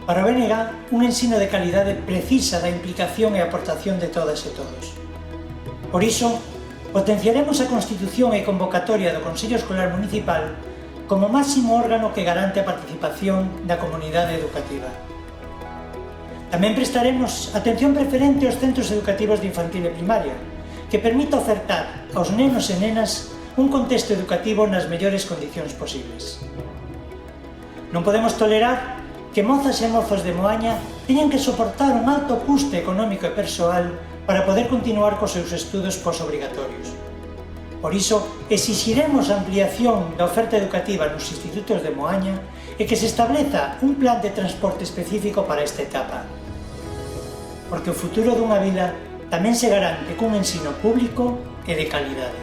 Para o BNG, un ensino de calidade precisa da implicación e aportación de todas e todos. Por iso, potenciaremos a constitución e convocatoria do Consello Escolar Municipal como máximo órgano que garante a participación da comunidade educativa. Tamén prestaremos atención preferente aos centros educativos de infantil e primaria, que permita ofertar aos nenos e nenas un contexto educativo nas mellores condicións posibles. Non podemos tolerar que mozas e mozos de Moaña teñan que soportar un alto custe económico e persoal para poder continuar cos seus estudos posobrigatorios. Por iso, exixiremos a ampliación da oferta educativa nos institutos de Moaña e que se estableza un plan de transporte específico para esta etapa. Porque o futuro dunha vila tamén se garante cun ensino público e de calidade.